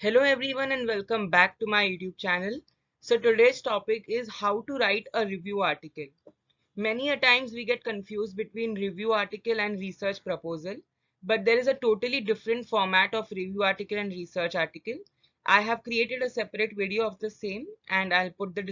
Hello everyone and welcome back to my YouTube channel. So today's topic is how to write a review article. Many a times we get confused between review article and research proposal, but there is a totally different format of review article and research article. I have created a separate video of the same and I'll put the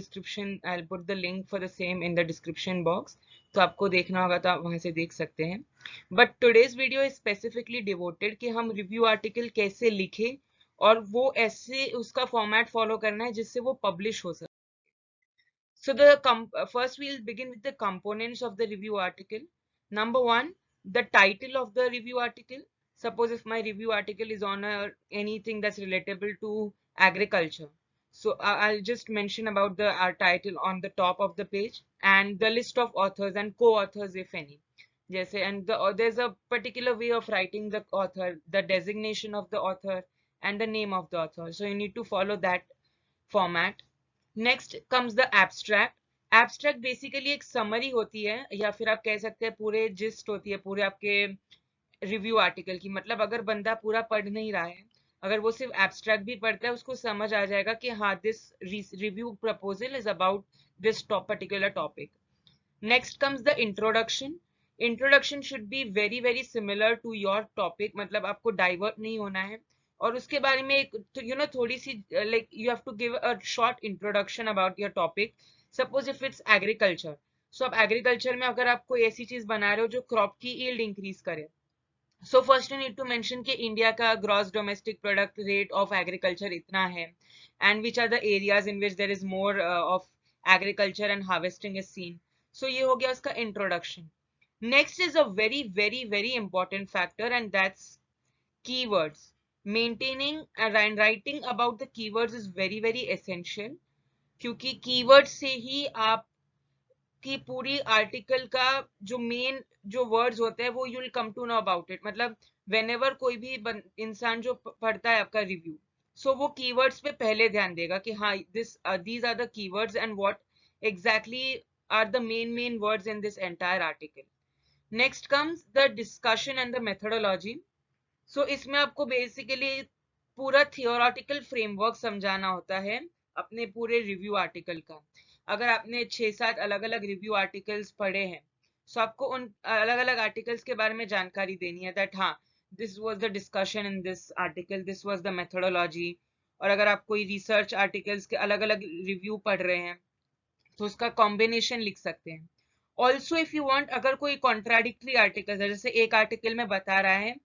link for the same in the description box. तो आपको देखना होगा तो आप वहां से देख सकते हैं. But today's video is specifically devoted कि हम review article कैसे लिखें और वो ऐसे उसका फॉर्मेट फॉलो करना है जिससे वो पब्लिश हो सके. So first we'll begin with the components of the review article. Number one, the title of the review article. Suppose if my review article is on anything that's relatable to agriculture. So I'll just mention about the title on the top of the page and the list of authors and co-authors if any. जैसे there's a particular way of writing the author, the designation of the author and the name of the author. So you need to follow that format. Next comes the abstract. Abstract basically एक summary होती है या फिर आप कह सकते हैं पूरे जिस्ट होती है पूरे आपके रिव्यू आर्टिकल की. मतलब अगर बंदा पूरा पढ़ नहीं रहा है, अगर वो सिर्फ एब्स्ट्रैक्ट भी पढ़ता है उसको समझ आ जाएगा कि हाँ this review proposal is about this particular topic. Next comes the introduction. Introduction should be very very similar to your topic. मतलब आपको डाइवर्ट नहीं होना है और उसके बारे में एक थोड़ी सी like you have to give a short introduction about your topic. Suppose if it's agriculture, so आप एग्रीकल्चर में अगर आप कोई ऐसी चीज बना रहे हो जो क्रॉप की यील्ड इंक्रीज करे, so first you need to mention कि इंडिया का gross domestic product rate of agriculture इतना है and which are the areas in which there is more of agriculture and harvesting is seen. So ये हो गया उसका introduction. Next is a very very very important factor and that's keywords. Maintaining and writing about the keywords is very very essential क्योंकि keywords से ही आप की पूरी article का जो मेन जो वर्ड्स होते हैं वो you will come to know about it. मतलब whenever कोई भी इंसान जो पढ़ता है आपका रिव्यू, सो वो कीवर्ड्स पे पहले ध्यान देगा कि हाँ these are the keywords and what exactly are the main words in this entire article. Next comes the discussion and the methodology. सो इसमें आपको बेसिकली पूरा थियोरेटिकल फ्रेमवर्क समझाना होता है अपने पूरे रिव्यू आर्टिकल का. अगर आपने 6-7 अलग अलग रिव्यू आर्टिकल्स पढ़े हैं, सो आपको उन अलग अलग आर्टिकल्स के बारे में जानकारी देनी है दैट हाँ this was the discussion in this article, this was the methodology. और अगर आप कोई रिसर्च आर्टिकल्स के अलग अलग रिव्यू पढ़ रहे हैं तो उसका कॉम्बिनेशन लिख सकते हैं. ऑल्सो इफ यू वांट, अगर कोई कॉन्ट्राडिक्टरी आर्टिकल है, जैसे एक आर्टिकल में बता रहा है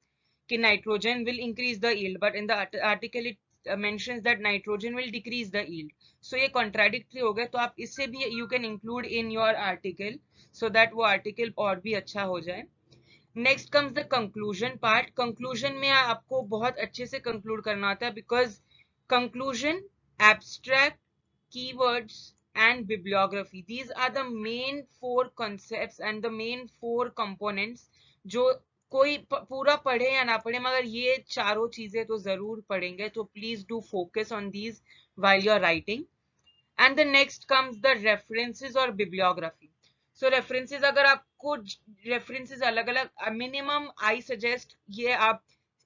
कि nitrogen will increase the yield but in the article it mentions that nitrogen will decrease the yield. So ये contradictory हो गया, तो आप इससे भी you can include in your article so that वो article और भी अच्छा हो जाए. Next comes the conclusion part. Conclusion में आपको बहुत अच्छे से conclude करना होता है because conclusion, abstract, keywords and bibliography, these are the main 4 concepts and the main 4 components जो कोई पूरा पढ़े या ना पढ़े मगर ये चारों चीजें तो जरूर पढ़ेंगे. तो please do focus on these while you're writing. And the next comes the references और bibliography. So references, अगर आपको references अलग अलग minimum I suggest ये आप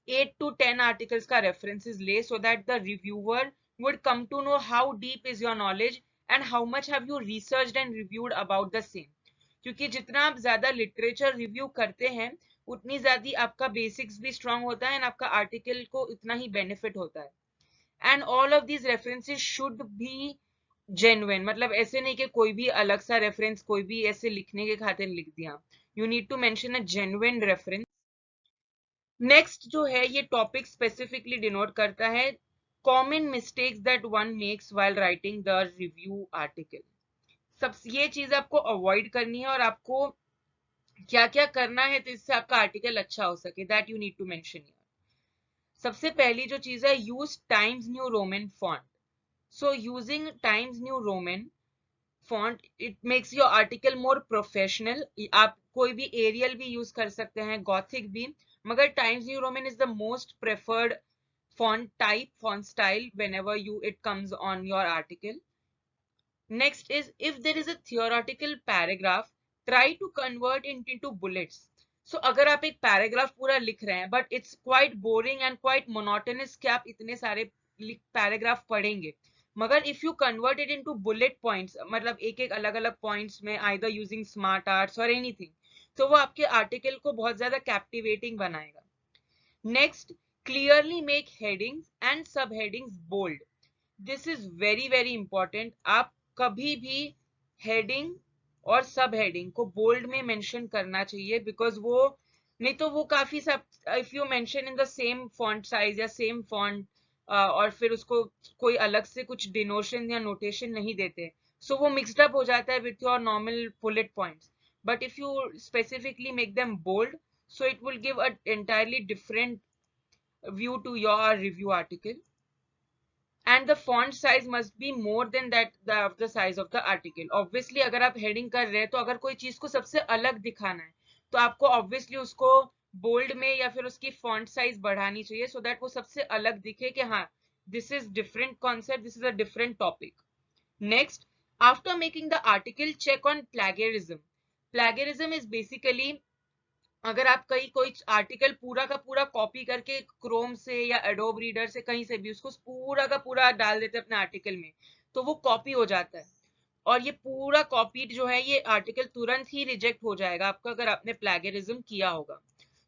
8 to 10 articles का references ले so that the reviewer would come to know how deep is your knowledge and how much have you researched and reviewed about the same. क्योंकि जितना आप ज्यादा लिटरेचर रिव्यू करते हैं उतनी ज्यादा आपका बेसिक्स भी स्ट्रांग होता है एंड आपका आर्टिकल को इतना ही बेनिफिट होता है. And all of these references should be genuine. मतलब ऐसे नहीं कि कोई भी अलग सा रेफरेंस कोई भी ऐसे लिखने के खातिर लिख दिया. You need to mention a genuine reference. Next जो है ये टॉपिक स्पेसिफिकली डिनोट करता है common mistakes that one makes while writing the review article. सब ये चीज आपको अवॉइड करनी है और आपको क्या क्या करना है तो इससे आपका आर्टिकल अच्छा हो सके, that you need to mention here. सबसे पहली जो चीज है use Times New Roman font. So using Times New Roman font it makes your article more professional. आप कोई भी एरियल भी यूज कर सकते हैं, गॉथिक भी, मगर times New Roman is the most preferred font type, font style whenever it comes on your article. Next is if there is a theoretical paragraph, try to convert it into bullets. So अगर आप एक paragraph पूरा लिख रहे हैं but it's quite boring and quite monotonous कि आप इतने सारे पैराग्राफ पढ़ेंगे, मगर if you convert it into bullet points, मतलब एक एक अलग अलग पॉइंट्स में आइदर यूजिंग स्मार्ट आर्ट्स और एनीथिंग, तो वो आपके आर्टिकल को बहुत ज्यादा कैप्टिवेटिंग बनाएगा. Next, clearly make headings and sub headings bold. This is very very important. आप कभी भी हेडिंग और सब हेडिंग को बोल्ड में मेंशन करना चाहिए, बिकॉज वो नहीं तो वो काफी सब, if you mention in the same font size या सेम फॉन्ट और फिर उसको कोई अलग से कुछ डिनोशन या नोटेशन नहीं देते, सो वो मिक्सड अप हो जाता है with your normal bullet points. But if you specifically make them bold, so it will give an entirely different view to your review article. And the font size must be more than that the size of the article. Obviously अगर आप heading कर रहे हैं तो अगर कोई चीज को सबसे अलग दिखाना है तो आपको obviously उसको bold में या फिर उसकी font size बढ़ानी चाहिए, so that वो सबसे अलग दिखे कि हाँ, this is different concept, this is a different topic. Next, after making the article, check on plagiarism. Plagiarism is basically अगर आप कहीं कोई आर्टिकल पूरा का पूरा कॉपी करके क्रोम से या एडोब रीडर से कहीं से भी उसको पूरा का पूरा डाल देते हैं अपने आर्टिकल में, तो वो कॉपी हो जाता है और ये पूरा कॉपीड जो है ये आर्टिकल तुरंत ही रिजेक्ट हो जाएगा आपका अगर आपने प्लैगियरिज्म किया होगा.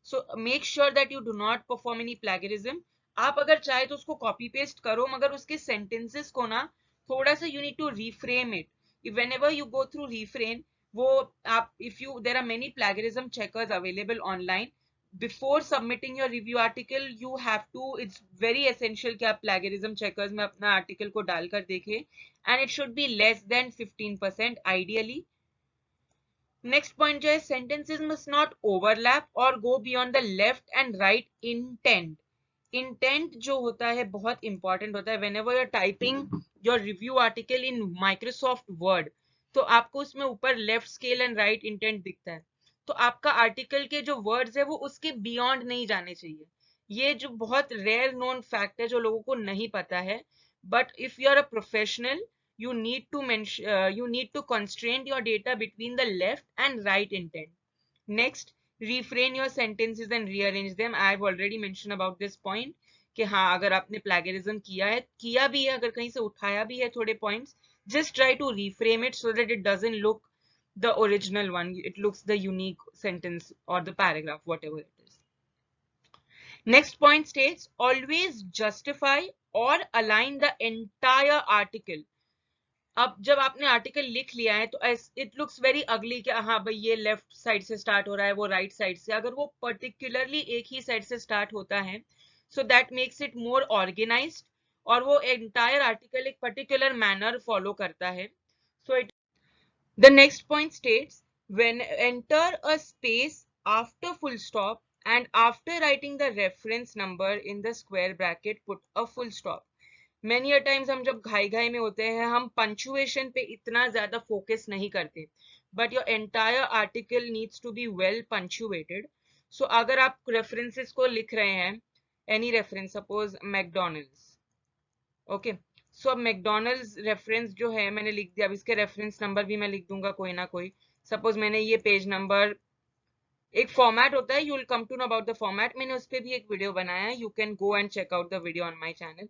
So make sure that you do not perform any plagiarism. आप अगर चाहे तो उसको कॉपी पेस्ट करो, मगर उसके सेंटेंसेस को ना थोड़ा सा you need to reframe it. Whenever you go through reframe, वो आप if you there are many plagiarism checkers available online. Before submitting your review article, you have to, it's very essential कि आप plagiarism checkers में अपना article को डालकर देखें, and it should be less than 15% ideally. Next point जो है, sentences must not overlap or go beyond the left and right intent. Intent जो होता है बहुत important होता है. Whenever you're typing your review article in Microsoft Word, तो आपको उसमें ऊपर left scale and right intent दिखता है, तो आपका आर्टिकल के जो वर्ड्स है वो उसके बियॉन्ड नहीं जाने चाहिए. ये जो बहुत रेयर नोन फैक्ट है जो लोगों को नहीं पता है, but if you are a professional, you need to mention you need to constrain your data between the left and right intent. Next, refrain your sentences and rearrange them. I have already mentioned about this point कि हाँ, अगर आपने plagiarism किया भी है, अगर कहीं से उठाया भी है थोड़े points, just try to reframe it so that it doesn't look the original one, it looks the unique sentence or the paragraph, whatever it is. Next point states, always justify or align the entire article. अब जब आपने article लिख लिया है तो it looks very ugly कि हाँ भाई ये लेफ्ट साइड से स्टार्ट हो रहा है, वो राइट साइड से, अगर वो पर्टिकुलरली एक ही साइड से स्टार्ट होता है, so that makes it more organised और वो एंटायर आर्टिकल एक पर्टिकुलर मैनर फॉलो करता है. So it the next point states, when enter a space after full stop and after writing the reference number in the square bracket put a full stop. Many a times हम जब घाई में होते हैं हम punctuation पे इतना ज्यादा फोकस नहीं करते, but your entire article needs to be well punctuated. So अगर आप रेफरेंसेस को लिख रहे हैं, any reference, suppose McDonald's, okay, so अब मैकडोनल्ड्स रेफरेंस जो है मैंने लिख दिया, अब इसके रेफरेंस नंबर भी मैं लिख दूंगा कोई ना कोई. सपोज मैंने ये पेज नंबर, एक फॉर्मेट होता है, you will come to know about the format, मैंने उस पर भी एक वीडियो बनाया है, you can go and check out the video on my channel.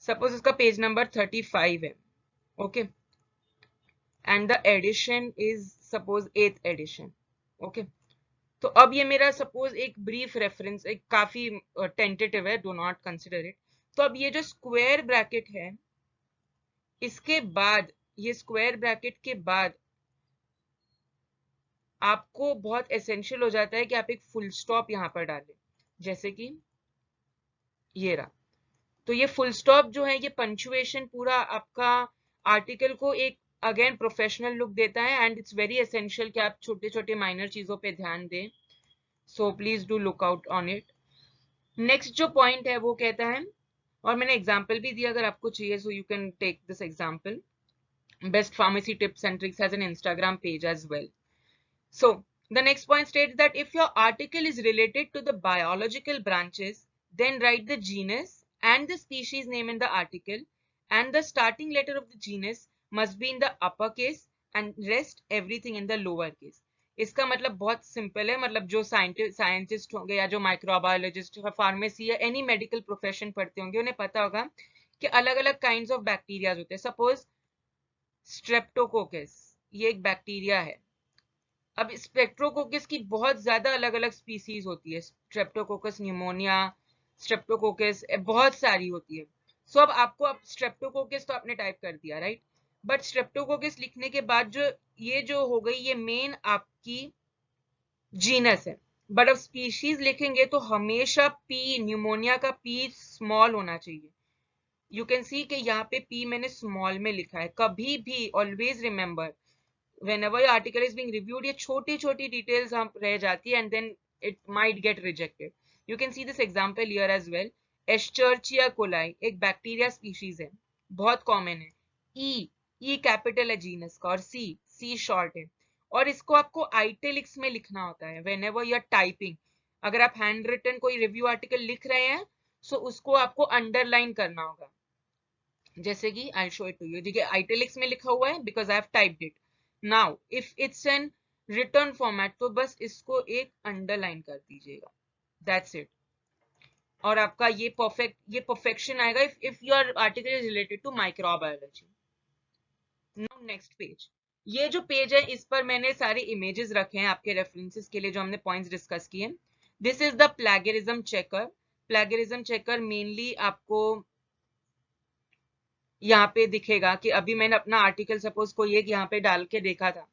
Suppose इसका पेज नंबर 35 है, okay, and the edition is suppose 8th edition, okay. तो अब ये मेरा सपोज एक ब्रीफ रेफरेंस, एक काफी टेंटेटिव है, डू नॉट कंसिडर इट. तो अब ये जो स्क्वायर ब्रैकेट है, इसके बाद, ये स्क्वायर ब्रैकेट के बाद आपको बहुत एसेंशियल हो जाता है कि आप एक फुल स्टॉप यहां पर डालें, जैसे कि ये रहा. तो ये फुल स्टॉप जो है ये पंचुएशन पूरा आपका आर्टिकल को एक अगेन प्रोफेशनल लुक देता है, एंड इट्स वेरी एसेंशियल कि आप छोटे छोटे माइनर चीजों पे ध्यान दें. So please do look out on it. Next जो पॉइंट है वो कहता है, और मैंने एग्जाम्पल भी दिया अगर आपको चाहिए, so you can take this example. Best pharmacy tips and tricks has an Instagram page as well. So the next point states that if your article is related to the biological branches, then write the genus and the species name in the article, and the starting letter of the genus must be in the uppercase and rest everything in the lower case. इसका मतलब बहुत simple है, मतलब जो scientist होंगे या जो microbiologist, pharmacy या एनी मेडिकल प्रोफेशन पढ़ते होंगे, उन्हें पता होगा कि अलग अलग काइंड्स ऑफ बैक्टीरिया होते हैं। सपोज स्ट्रेप्टोकोकस, ये एक बैक्टीरिया है। अब स्ट्रेप्टोकोकस की बहुत ज्यादा अलग अलग स्पीसीज होती है, स्ट्रेप्टोकोकस न्यूमोनिया, स्ट्रेप्टोकोकस बहुत सारी होती है। सो अब आपको, अब स्ट्रेप्टोकोकस तो आपने टाइप कर दिया, राइट, बट स्ट्रेप्टोकोकस लिखने के बाद जो हो गई, ये मेन आपकी जीनस है। बट अब स्पीशीज लिखेंगे तो हमेशा पी, न्यूमोनिया का पी स्मॉल होना चाहिए। यू कैन सी कि यहाँ पे पी मैंने स्मॉल में लिखा है। कभी भी always remember, whenever your article is being reviewed, ये छोटी छोटी डिटेल्स हम रह जाती है, and then it might get rejected. You can see this example here as well. Escherichia coli एक बैक्टीरिया स्पीशीज है, बहुत कॉमन है। ई कैपिटल है जीनस का, और सी शॉर्ट है, और इसको आपको आइटैलिक्स में लिखना होता है whenever you are typing. अगर आप हैंड रिटन कोई रिव्यू आर्टिकल लिख रहे हैं, सो उसको आपको अंडरलाइन करना होगा, जैसे कि I show it to you. देखिए आइटैलिक्स में लिखा हुआ है because I have typed it. Now if it's an return format, तो बस इसको एक अंडरलाइन कर दीजिएगा, दैट्स इट। और आपका ये परफेक्शन आएगा if your article is related to microbiology. Now next page, ये जो पेज है इस पर मैंने सारे इमेजेस रखे हैं आपके रेफरेंसेस के लिए, जो हमने पॉइंट्स डिस्कस किए। This is the plagiarism checker. Plagiarism checker mainly आपको यहाँ पे दिखेगा कि अभी मैंने अपना आर्टिकल सपोज कोई एक यहाँ पे डाल के देखा था।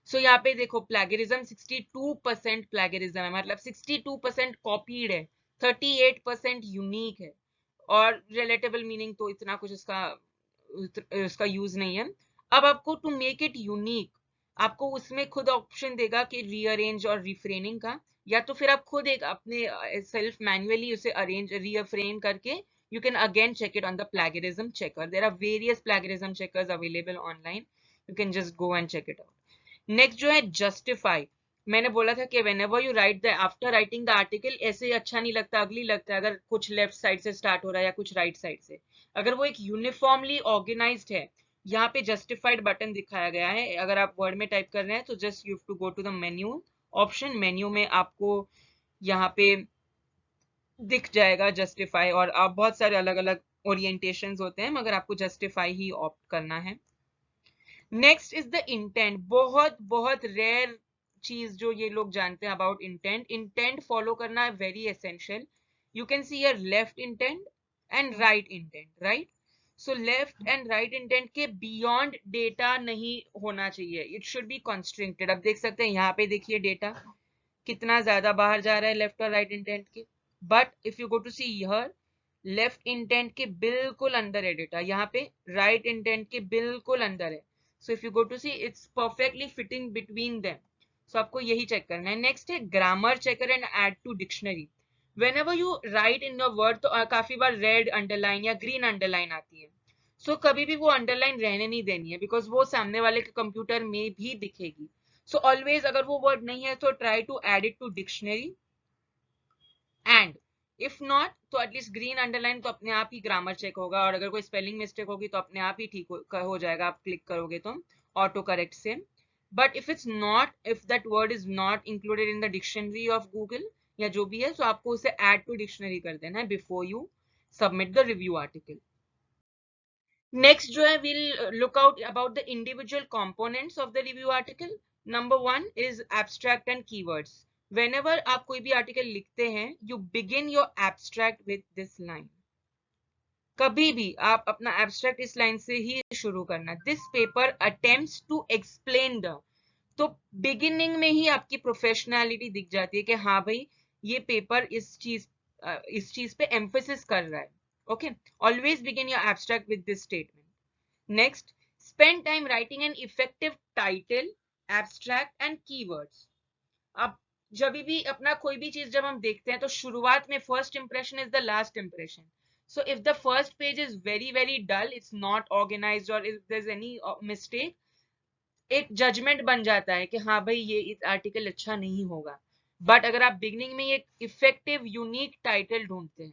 सो यहाँ पे देखो प्लेगरिज्म 62% प्लेगरिज्म है, मतलब 62% कॉपीड है, 38% यूनिक है, और रिलेटेबल मीनिंग तो इतना कुछ उसका यूज नहीं है। अब आपको टू मेक इट यूनिक, आपको उसमें खुद ऑप्शन देगा कि रीअरेंज और रिफ्रेनिंग का, या तो फिर आप खुद एक अपने सेल्फ मैन्युअली उसे अरेंज रीफ्रेन करके you can again check it on the plagiarism checker. There are various plagiarism checkers available online. You can just go and check it out. Next जो है justify, मैंने बोला था कि whenever you write the after writing the article, ऐसे अच्छा नहीं लगता, अगली लगता है अगर कुछ लेफ्ट साइड से स्टार्ट हो रहा है या कुछ राइट साइड से। अगर वो एक यूनिफॉर्मली ऑर्गेनाइज्ड है, यहाँ पे जस्टिफाइड बटन दिखाया गया है। अगर आप वर्ड में टाइप कर रहे हैं तो just you have to go to the menu option, menu में आपको यहाँ पे दिख जाएगा जस्टिफाई, और आप बहुत सारे अलग अलग ओरिएंटेशंस होते हैं, मगर आपको जस्टिफाई ही ऑप्ट करना है। नेक्स्ट इज द इंटेंट, बहुत बहुत रेयर चीज जो ये लोग जानते हैं अबाउट इंटेंट। इंटेंट फॉलो करना है very essential. You can see your left intent and right intent, right. So left and right indent के बियॉन्ड डेटा नहीं होना चाहिए, इट शुड बी कॉन्स्ट्रिक्टेड। अब देख सकते हैं यहाँ पे, देखिए डेटा कितना ज्यादा बाहर जा रहा है लेफ्ट और राइट इंटेंट के। But if you go to see here, left indent के बिल्कुल अंदर है डेटा, यहाँ पे राइट इंटेंट के बिल्कुल अंदर है। So if you go to see, it's perfectly fitting between them. So आपको यही चेक करना है। नेक्स्ट है grammar checker and add to dictionary. whenever you write in your word, तो काफी बार रेड अंडरलाइन या ग्रीन अंडरलाइन आती है। सो कभी भी वो अंडरलाइन रहने नहीं देनी है, बिकॉज वो सामने वाले के कंप्यूटर में भी दिखेगी। सो ऑलवेज अगर वो वर्ड नहीं है तो try to add it to dictionary, and if not तो एटलीस्ट ग्रीन अंडरलाइन तो अपने आप ही ग्रामर चेक होगा, और अगर कोई स्पेलिंग मिस्टेक होगी तो अपने आप ही ठीक हो जाएगा, आप क्लिक करोगे तो ऑटो करेक्ट से। But if it's not, if that word is not included in the dictionary of Google या जो भी है, तो आपको उसे ऐड टू डिक्शनरी कर देना है before you submit the review article. Next जो है, we'll look out about the individual components of the review article. Number 1 is abstract and keywords. Whenever आप कोई भी आर्टिकल लिखते हैं, you begin your abstract with this line. कभी भी आप अपना एब्स्ट्रैक्ट इस लाइन से ही शुरू करना, this paper attempts to explain the. तो बिगिनिंग में ही आपकी प्रोफेशनैलिटी दिख जाती है कि हाँ भाई ये पेपर इस चीज पे एम्फेसिस कर रहा है। Okay, always begin your abstract with this statement. Next, spend time writing an effective title, abstract and keywords. अब जब भी अपना कोई भी चीज जब हम देखते हैं तो शुरुआत में first impression is the last impression. So if the first page is very very dull, it's not organised, और if there is any mistake, एक जजमेंट बन जाता है कि हाँ भाई ये आर्टिकल अच्छा नहीं होगा। बट अगर आप बिगनिंग में एक इफेक्टिव यूनिक टाइटल ढूंढते हैं,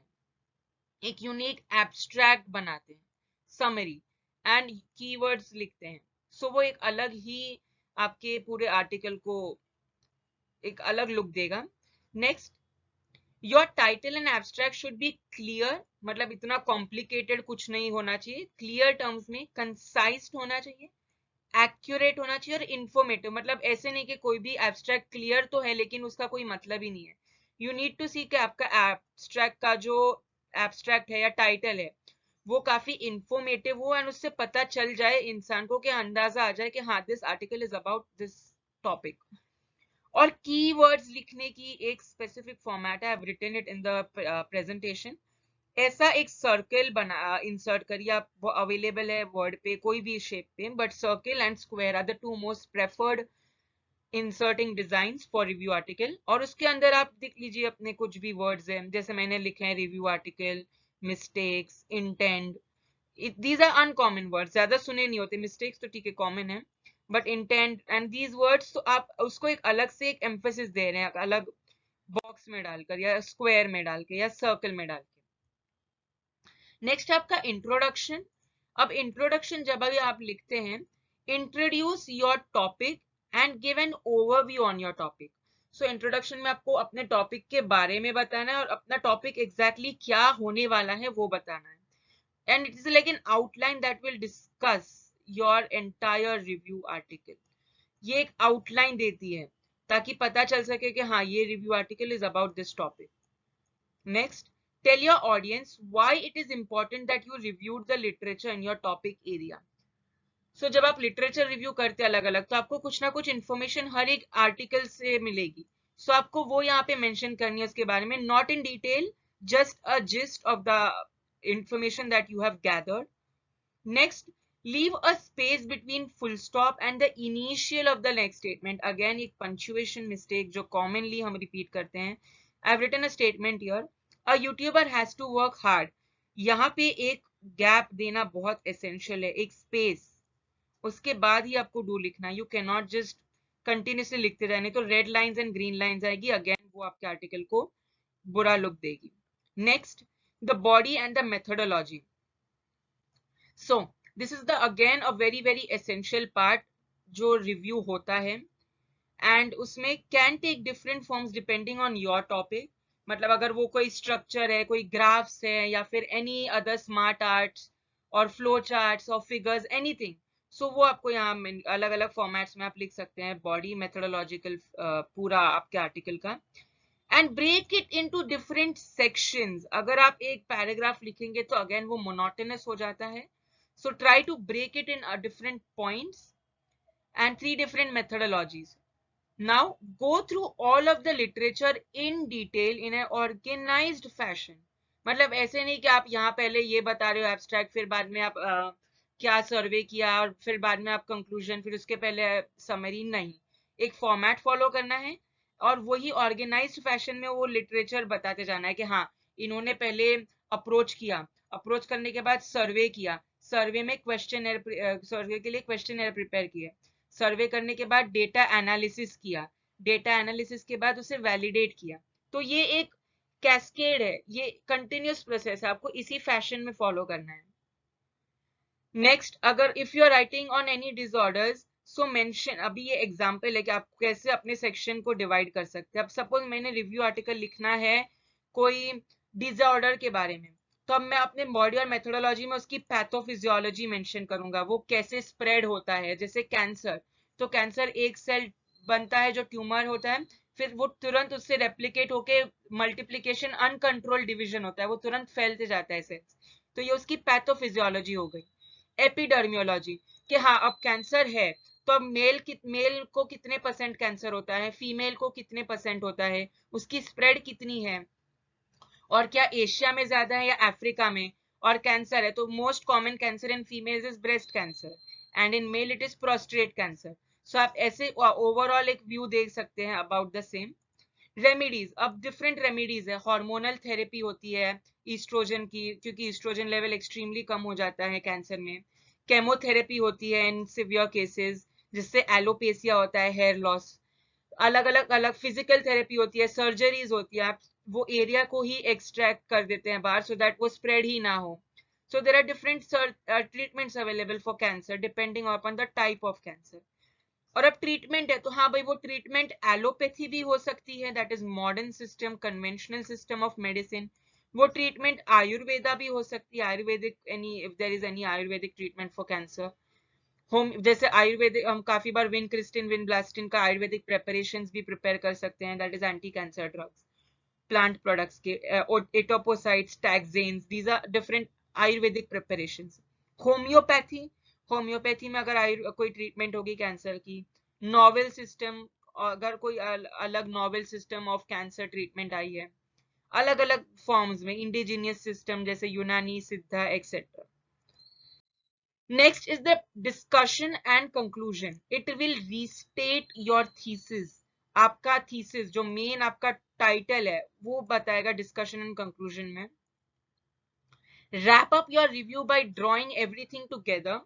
एक यूनिक एब्स्ट्रैक्ट बनाते हैं, समरी एंड कीवर्ड्स लिखते हैं, सो वो एक अलग ही आपके पूरे आर्टिकल को एक अलग लुक देगा। Next, your title and abstract should be clear, मतलब इतना कॉम्प्लिकेटेड कुछ नहीं होना चाहिए, क्लियर टर्म्स में, कंसाइज होना चाहिए, एक्यूरेट होना चाहिए और इंफॉर्मेटिव। मतलब ऐसे नहीं कि कोई भी एब्स्ट्रैक्ट क्लियर तो है लेकिन उसका कोई मतलब ही नहीं है। यू नीड टू सी कि आपका एब्स्ट्रैक्ट का जो एब्स्ट्रैक्ट है या टाइटल है वो काफी इंफॉर्मेटिव हो एंड उससे पता चल जाए इंसान को, कि अंदाजा आ जाए कि हाँ this article is about this topic. और कीवर्ड्स लिखने की एक स्पेसिफिक फॉर्मेट है, I have written it in the presentation. ऐसा एक सर्कल बना इंसर्ट करिए आप, वो अवेलेबल है वर्ड पे कोई भी शेप पे, but circle and square are the two most preferred inserting designs for review article. और उसके अंदर आप देख लीजिए अपने कुछ भी वर्ड्स हैं, जैसे मैंने लिखे हैं review article, mistakes, intent, these are uncommon words, ज्यादा सुने नहीं होते। मिस्टेक्स तो ठीक है कॉमन है, but intent and these words तो आप उसको एक अलग से एक एम्फेसिस दे रहे हैं, अलग बॉक्स में डालकर या स्क्वायर में डाल के या सर्कल में डाल के। नेक्स्ट आपका इंट्रोडक्शन। अब इंट्रोडक्शन जब अभी आप लिखते हैं, introduce your topic and give an overview on your topic. So introduction में आपको अपने टॉपिक के बारे में बताना है और अपना टॉपिक एग्जैक्टली क्या होने वाला है वो बताना है। And it is like an outline that will discuss your entire review article. ये एक outline देती है ताकि पता चल सके कि हाँ ये review article is about this topic. Next, tell your audience why it is important that you reviewed the literature in your topic area. So जब आप literature review करते हैं अलग अलग, तो आपको कुछ ना कुछ information हर एक article से मिलेगी। So आपको वो यहाँ पे mention करनी है उसके बारे में, not in detail, just a gist of the information that you have gathered. Next, leave a space between full stop and the initial of the next statement. Again, एक punctuation mistake जो commonly हम repeat करते हैं. I've written a statement here. A YouTuber has to work hard. यहाँ पे एक gap देना बहुत essential है, एक space. उसके बाद ही आपको do लिखना. You cannot just continuously लिखते रहने, तो red lines and green lines आएगी. Again, वो आपके article को बुरा look देगी. Next, the body and the methodology. So this is the again a very essential part जो review होता है, and उसमें can take different forms depending on your topic. मतलब अगर वो कोई structure है, कोई graphs है, या फिर any other smart arts और flow charts और figures, anything, so वो आपको यहाँ अलग अलग formats में आप लिख सकते हैं, body, methodological, पूरा आपके article का, and break it into different sections. अगर आप एक paragraph लिखेंगे तो again वो monotonous हो जाता है. So try to break it in different points and 3 different methodologies. Now go through all of the literature in detail in an organized fashion. मतलब ऐसे नहीं कि आप यहाँ पहले ये बता रहे हो एब्स्ट्रैक्ट, फिर बाद में आप क्या सर्वे किया और फिर बाद में आप कंक्लूजन, फिर उसके पहले समरी, नहीं। एक फॉर्मेट फॉलो करना है और वही ऑर्गेनाइज्ड फैशन में वो लिटरेचर बताते जाना है कि हाँ इन्होंने पहले अप्रोच किया, अप्रोच करने के बाद सर्वे किया, सर्वे में सर्वे के लिए क्वेश्चन प्रिपेयर किया, सर्वे करने के बाद डेटा एनालिसिस किया, डेटा एनालिसिस के बाद उसे वैलिडेट किया। तो ये एक कैस्केड है, ये कंटिन्यूस प्रोसेस है, आपको इसी फैशन में फॉलो करना है। नेक्स्ट, अगर if you are writing on any disorders, so mention, अभी ये एग्जांपल है कि आप कैसे अपने सेक्शन को डिवाइड कर सकते हैं। अब सपोज मैंने रिव्यू आर्टिकल लिखना है कोई डिसऑर्डर के बारे में, तो अब मैं अपने बॉडी और मेथोडोलॉजी में उसकी पैथोफिजियोलॉजी मेंशन करूंगा, वो कैसे स्प्रेड होता है। जैसे कैंसर, तो कैंसर एक सेल बनता है जो ट्यूमर होता है, फिर वो तुरंत उससे रेप्लिकेट होके मल्टीप्लीकेशन, अनकंट्रोल डिवीजन होता है, वो तुरंत फैलते जाता है सेल्स, तो ये उसकी पैथोफिजियोलॉजी हो गई। एपिडर्मियोलॉजी, कि हाँ अब कैंसर है तो अब मेल को कितने परसेंट कैंसर होता है, फीमेल को कितने परसेंट होता है, उसकी स्प्रेड कितनी है, और क्या एशिया में ज्यादा है या अफ्रीका में, और कैंसर है तो most common cancer in females is breast cancer and in male it is prostate cancer. So आप ऐसे ओवरऑल एक व्यू देख सकते हैं अबाउट द सेम। रेमेडीज, अब डिफरेंट रेमेडीज है, हार्मोनल थेरेपी होती है ईस्ट्रोजन की, क्योंकि ईस्ट्रोजन लेवल एक्सट्रीमली कम हो जाता है कैंसर में। केमोथेरेपी होती है इन सिवियर केसेस, जिससे एलोपेसिया होता है, हेयर लॉस। अलग फिजिकल थेरेपी होती है, सर्जरीज होती है, आप वो एरिया को ही एक्सट्रैक्ट कर देते हैं बाहर, सो दैट वो स्प्रेड ही ना हो। So there are different treatments available for cancer depending upon the type of cancer. और अब ट्रीटमेंट है तो हाँ भाई वो ट्रीटमेंट एलोपैथी भी हो सकती है, that is modern system, conventional system of medicine. वो ट्रीटमेंट आयुर्वेदा भी हो सकती है, Ayurvedic any, if there is any Ayurvedic treatment for cancer. Home जैसे आयुर्वेदिक हम काफी बार विनक्रिस्टिन विनब्लास्टिन का आयुर्वेदिक प्रेपरेशंस भी प्रिपेयर कर सकते हैं, that is anti cancer drugs. Plant products के etoposides, taxanes, these are different Ayurvedic preparations. Homeopathy, homeopathy में अगर कोई ट्रीटमेंट होगी कैंसर की, नोवेल सिस्टम, अगर कोई अलग novel system of cancer treatment आई है अलग अलग फॉर्म्स में, इंडिजीनियस सिस्टम जैसे यूनानी, सिद्धा etcetera. Next is the discussion and conclusion. It will restate your thesis. आपका thesis जो main आपका title है वो बताएगा discussion and conclusion में. Wrap up your review by drawing everything together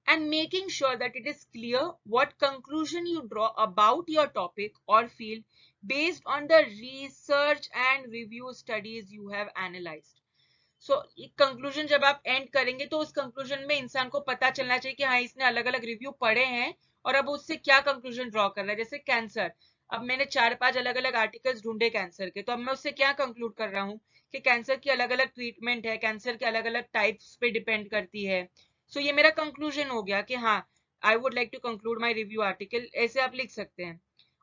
and making sure that it is clear what conclusion you draw about your topic or field based on the research and review studies you have analyzed. So conclusion जब आप and करेंगे तो उस conclusion में इंसान को पता चलना चाहिए कि हाँ इसने अलग अलग रिव्यू पढ़े हैं और अब उससे क्या कंक्लूजन ड्रॉ कर रहा है। जैसे कैंसर, अब मैंने 4-5 अलग अलग आर्टिकल्स ढूंढे कैंसर के, तो अब मैं उससे क्या कंक्लूड कर रहा हूँ कि कैंसर की अलग अलग ट्रीटमेंट है, कैंसर के अलग अलग टाइप्स पे डिपेंड करती है। सो ये मेरा कंक्लूजन हो गया कि हाँ I would like to conclude my review article, ऐसे आप लिख सकते हैं।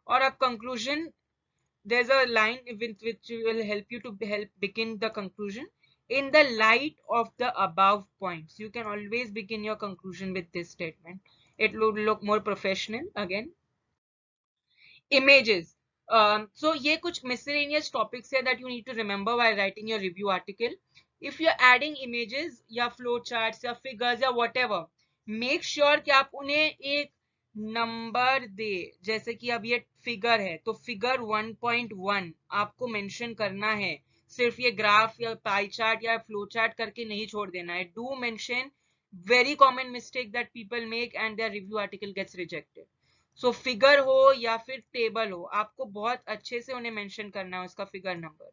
और अब conclusion, there's a line which will help you to help begin the conclusion. In the light of the above points, you can always begin your conclusion with this statement. It will look more professional. Again, images. So ये कुछ miscellaneous topics है that you need to remember while writing your review article. If you're adding images या flow charts या figures या whatever, make sure कि आप उन्हें एक नंबर दे। जैसे कि अब ये फिगर है तो फिगर 1.1 आपको मेंशन करना है, सिर्फ ये ग्राफ या पाई चार्ट या फ्लो चार्ट करके नहीं छोड़ देना है। Do mention, very common mistake that people make and their review article gets rejected. So figure हो या फिर टेबल हो, आपको बहुत अच्छे से उन्हें मेंशन करना है उसका figure number.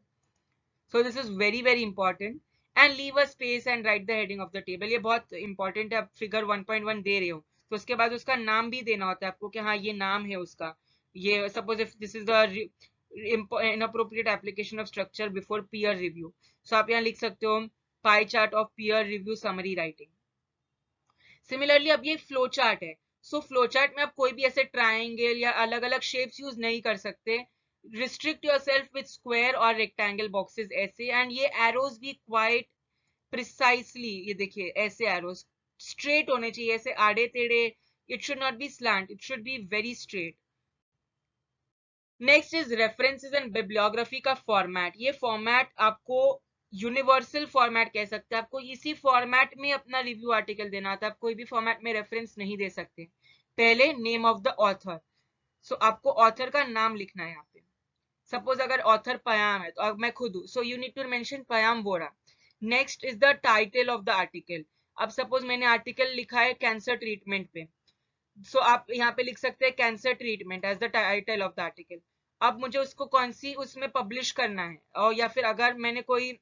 So this is very very important. And leave a space and right the heading of the table, ये बहुत इंपॉर्टेंट है। आप फिगर 1.1 दे रहे हो तो उसके बाद उसका नाम भी देना होता है आपको कि हाँ ये नाम है उसका। ये suppose if this is the inappropriate application of structure before peer review, so आप यहाँ लिख सकते हो pie chart of peer review summary writing. Similarly अब ये फ्लो चार्ट है, सो फ्लो चार्ट में आप कोई भी ऐसे ट्राइंगल या अलग अलग शेप्स यूज नहीं कर सकते। रिस्ट्रिक्ट योरसेल्फ विद स्क्वायर और रेक्टेंगल बॉक्सेस ऐसे, एंड ये एरोज भी क्वाइट प्रिसाइसली, ये देखिए ऐसे एरोज स्ट्रेट होने चाहिए, ऐसे आड़े टेढ़े, it should not be slant, it should be very straight. Next is references and bibliography का फॉर्मेट। ये फॉर्मेट आपको यूनिवर्सल फॉर्मेट कह सकते हैं, आपको इसी फॉर्मेट में अपना रिव्यू आर्टिकल देना था, आप कोई भी फॉर्मेट में रेफरेंस नहीं दे सकते। पहले नेम ऑफ द ऑथर, सो आपको ऑथर का नाम लिखना है यहाँ पे। सपोज अगर ऑथर पयाम है तो मैं खुद हूँ, so you need to mention Payam Vora. Next is the title of the article. अब सपोज मैंने आर्टिकल लिखा है कैंसर ट्रीटमेंट पे, सो आप यहाँ पे लिख सकते हैं cancer treatment as the title of the article. अब मुझे उसको कौन सी उसमें पब्लिश करना है, और या फिर अगर मैंने कोई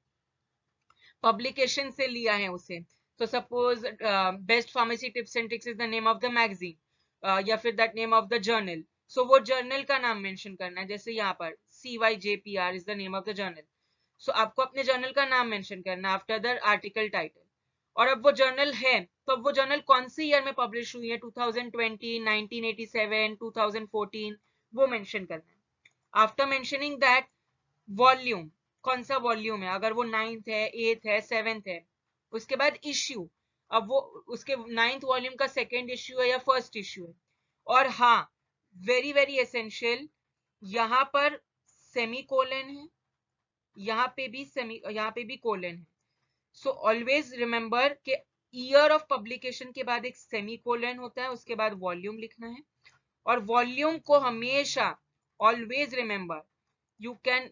पब्लिकेशन से लिया है उसे, तो suppose best pharmacy tips and tricks is the name of the magazine या फिर that name of the journal. So वो जर्नल का नाम मेंशन करना है, जैसे यहाँ पर CYJPR is the name of the journal. So आपको अपने जर्नल का नाम मेंशन करना है आफ्टर द आर्टिकल टाइटल। और अब वो जर्नल है तो अब वो जर्नल कौन सी ईयर में पब्लिश हुई है, 2020, 1987, 2014, वो मेंशन करना है। आफ्टर मेंशनिंग दैट वॉल्यूम, कौन सा वॉल्यूम है, अगर वो 9th है, 8th है, 7th है। उसके बाद इश्यू, अब वो उसके 9th वॉल्यूम का सेकेंड इश्यू है या फर्स्ट इश्यू है। और हाँ वेरी वेरी एसेंशियल, यहाँ पर सेमी कोलन है, यहाँ पे भी कोलन है। सो ऑलवेज रिमेंबर कि ईयर ऑफ पब्लिकेशन के बाद एक सेमी कोलन होता है, उसके बाद वॉल्यूम लिखना है। और वॉल्यूम को हमेशा always remember, you can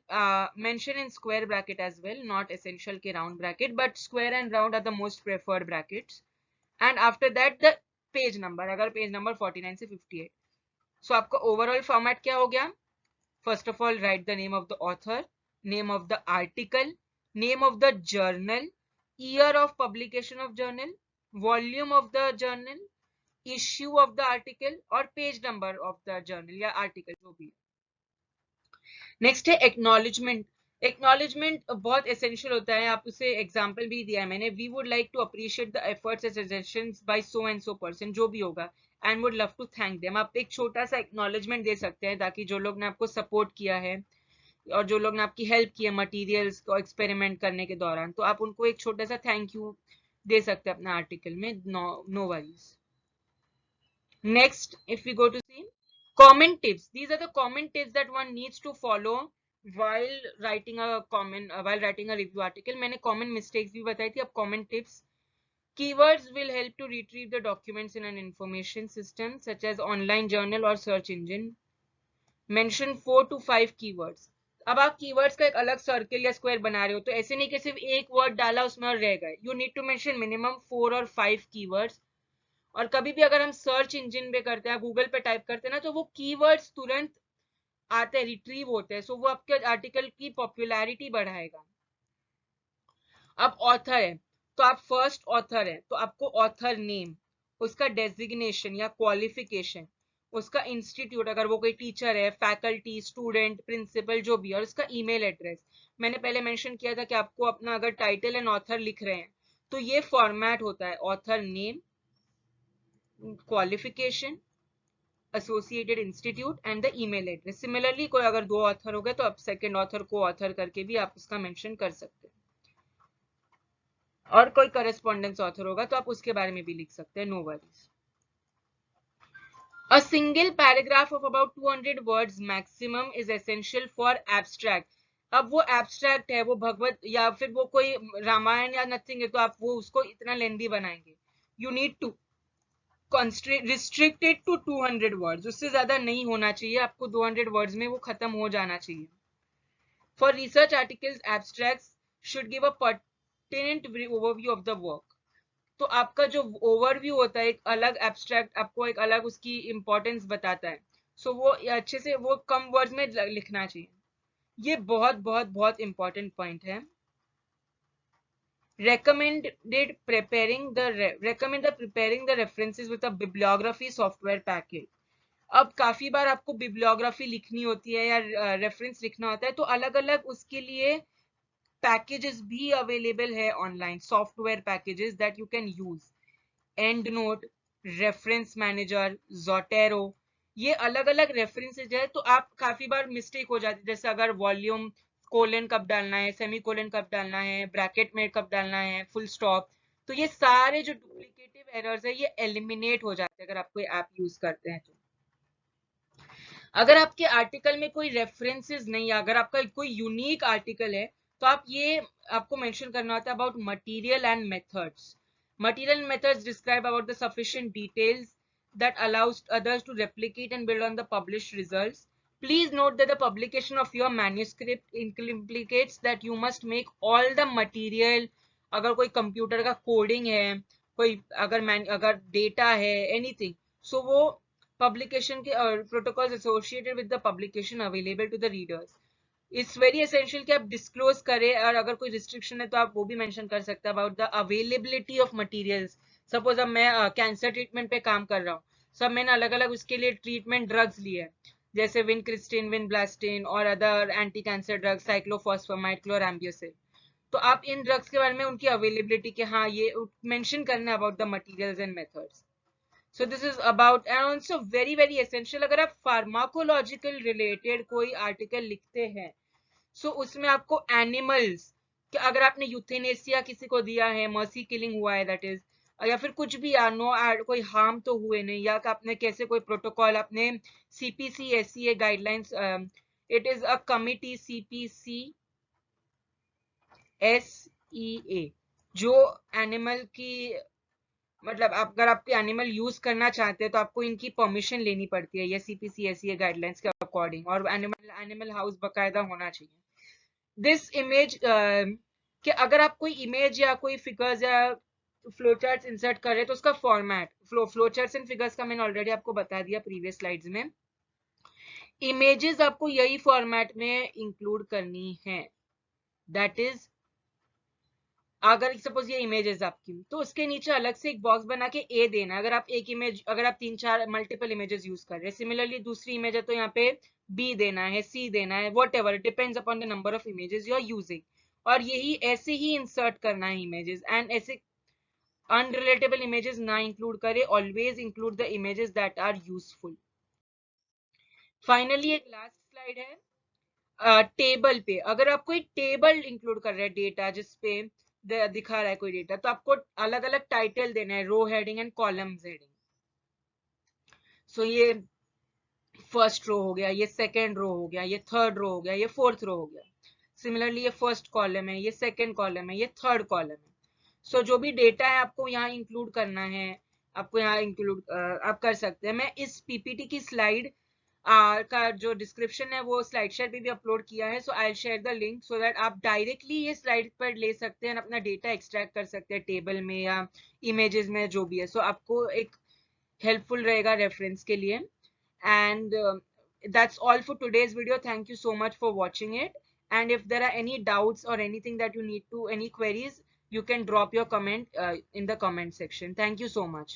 mention in square bracket as well, not essential के round bracket, but square and round are the most preferred brackets. And after that the page number, अगर page number 49 से 58। so आपका overall format क्या हो गया, first of all write the name of the author, name of the article, name of the journal, year of publication of journal, volume of the journal, issue of the article और page number of the journal या article जो भी। Next है acknowledgement. Acknowledgement बहुत essential होता है, आप उसे एग्जांपल भी दिया है मैंने। We would like to appreciate the efforts and suggestions by so and so person, जो भी होगा, and would love to thank them. आप एक छोटा सा एक्नॉलेजमेंट दे सकते हैं ताकि जो लोग ने आपको सपोर्ट किया है और जो लोग ने आपकी हेल्प की है मटेरियल्स को एक्सपेरिमेंट करने के दौरान, तो आप उनको एक छोटा सा थैंक यू दे सकते हैं अपना आर्टिकल में। No worries. Next, if we go to see common tips, these are the common tips that one needs to follow while writing a review article. मैंने common mistakes भी बताई थी, अब common tips. Keywords will help to retrieve the documents in an information system such as online journal or search engine. Mention 4 to 5 keywords. अब आप keywords का एक अलग सर्कल या स्क्वायर बना रहे हो, तो ऐसे नहीं कि सिर्फ एक वर्ड डाला उसमें और रह गए. You need to mention minimum 4 or 5 keywords. और कभी भी अगर हम सर्च इंजन पे करते हैं, गूगल पे टाइप करते हैं ना, तो वो कीवर्ड्स तुरंत आते हैं, रिट्रीव होते हैं, सो वो आपके आर्टिकल की पॉपुलैरिटी बढ़ाएगा. अब ऑथर है, तो आप फर्स्ट ऑथर है, तो आपको ऑथर नेम, उसका डेजिग्नेशन या क्वालिफिकेशन, उसका इंस्टीट्यूट अगर वो कोई टीचर है, फैकल्टी, स्टूडेंट, प्रिंसिपल, जो भी, और उसका ईमेल एड्रेस. मैंने पहले मेंशन किया था कि आपको अपना अगर टाइटल एंड ऑथर लिख रहे हैं तो ये फॉर्मेट होता है: author name, qualification, associated institute and the email address. Similarly, कोई अगर दो ऑथर हो गए तो आप सेकंड ऑथर को ऑथर करके भी आप उसका मेंशन कर सकते हैं, और कोई करस्पॉन्डेंस ऑथर होगा तो आप उसके बारे में भी लिख सकते हैं. No worries. A single paragraph of about 200 words maximum is essential for abstract. अब वो एब्स्ट्रैक्ट है, वो भगवत या फिर वो कोई रामायण या नथिंग है, तो आप वो उसको इतना लेंदी बनाएंगे. You need to restricted to 200 words, उससे ज्यादा नहीं होना चाहिए, आपको 200 वर्ड्स में वो खत्म हो जाना चाहिए. For research articles, abstracts should give a pertinent overview of the work. तो आपका जो ओवरव्यू होता है, एक अलग एब्स्ट्रैक्ट आपको एक अलग उसकी इंपॉर्टेंस बताता है, सो वो अच्छे से वो कम वर्ड्स में लिखना चाहिए. ये बहुत बहुत बहुत इंपॉर्टेंट पॉइंट है. recommend preparing the references with a bibliography software package. अब काफी बार आपको बिब्लियोग्राफी लिखनी होती है या रेफरेंस लिखना होता है, तो अलग अलग उसके लिए पैकेजेस भी अवेलेबल है online, software packages that you can use. And note, reference manager, Zotero, ये अलग अलग रेफरेंसेज है. तो आप काफी बार मिस्टेक हो जाती है, जैसे अगर वॉल्यूम कोलन कब डालना है, सेमी कोलन कब डालना है, ब्रैकेट में कब डालना है, फुल स्टॉप, तो ये सारे जो डुप्लीकेटिव एरर्स है ये एलिमिनेट हो जाते हैं अगर आप कोई ऐप यूज करते हैं. तो अगर आपके आर्टिकल में कोई रेफरेंसेस नहीं है, अगर आपका कोई यूनिक आर्टिकल है, तो आप ये आपको मेंशन करना होता है about material and methods. Material and methods describe about the sufficient details that allows others to replicate and build on the published results. Please note that the publication of your manuscript implicates that you must make all the material. अगर कोई computer का coding है, कोई अगर data है, anything, सो वो publication के protocols associated with the publication available to the readers. It's very essential कि आप डिस्क्लोज करें, और अगर कोई रिस्ट्रिक्शन है तो आप वो भी मेंशन कर सकते हैं about the availability of materials. Suppose अब मैं कैंसर ट्रीटमेंट पे काम कर रहा हूँ, सब मैंने अलग अलग उसके लिए ट्रीटमेंट ड्रग्स लिए हैं, जैसे विनक्रिस्टिन, विनब्लास्टिन और other anti cancer drugs, cyclophosphamide, chlorambucil. तो आप इन ड्रग्स के बारे में उनकी अवेलेबिलिटी के हाँ ये मेंशन करना है about the materials and methods. So this is about, and also very very essential, अगर आप फार्माकोलॉजिकल रिलेटेड कोई आर्टिकल लिखते हैं, सो उसमें आपको एनिमल्स, कि अगर आपने यूथेनेसिया किसी को दिया है, मर्सी किलिंग हुआ है, दैट इज, या फिर कुछ भी नो कोई हार्म तो हुए नहीं, या आपने कैसे कोई प्रोटोकॉल, आपने CPC SCA guidelines, it is a committee CPC SEA, जो एनिमल की, मतलब अगर आप एनिमल यूज करना चाहते हैं तो आपको इनकी परमिशन लेनी पड़ती है, ये सीपीसीएसई गाइडलाइंस के अकॉर्डिंग, और एनिमल हाउस बकायदा होना चाहिए. दिस इमेज, कि अगर आप कोई इमेज या कोई फिगर्स या फ्लो चार्ट्स इंसर्ट करें तो उसका format, flow charts and figures का मैंने ऑलरेडी आपको बता दिया प्रीवियस स्लाइड्स में. इमेजेस आपको यही फॉर्मेट में इंक्लूड करनी है, दैट इज अगर सपोज ये इमेजेस आपकी, तो उसके नीचे अलग से एक बॉक्स बना के ए देना, अगर आप एक इमेज, अगर आप 3-4 मल्टीपल इमेजेस यूज कर रहे हैं। सिमिलरली दूसरी इमेज है तो यहाँ पे बी देना है, सी देना है, whatever, depends upon the number of images you are using. और यही ऐसे ही इंसर्ट करना है इमेजेस, एंड ऐसे अनरिलेटेबल इमेजेस ना इंक्लूड करे, always include the images that are useful. Finally एक लास्ट स्लाइड है टेबल पे। अगर आप कोई टेबल इंक्लूड कर रहे हैं डेटा जिसपे दिखा रहा है कोई डेटा, तो आपको अलग अलग टाइटल देना है, रो हेडिंग एंड कॉलम्स हेडिंग। सो ये फर्स्ट रो हो गया, ये सेकेंड रो हो गया, ये थर्ड रो हो गया, ये फोर्थ रो हो गया। सिमिलरली ये फर्स्ट कॉलम है, ये सेकेंड कॉलम है, ये थर्ड कॉलम है। सो जो भी डेटा है आपको यहाँ इंक्लूड करना है, आपको यहाँ इंक्लूड आप कर सकते हैं। मैं इस पीपीटी की स्लाइड का जो डिस्क्रिप्शन है वो स्लाइड शेयर पे भी अपलोड किया है, so I will share the link so that आप डायरेक्टली ये स्लाइड पर ले सकते हैं, अपना डेटा एक्सट्रैक्ट कर सकते हैं टेबल में या इमेजेस में, जो भी है। सो आपको एक हेल्पफुल रहेगा रेफरेंस के लिए। And that's all for today's video. Thank you so much for watching it. And if there are any doubts or anything that you need to, any queries, you can drop your comment in the comment section. Thank you so much.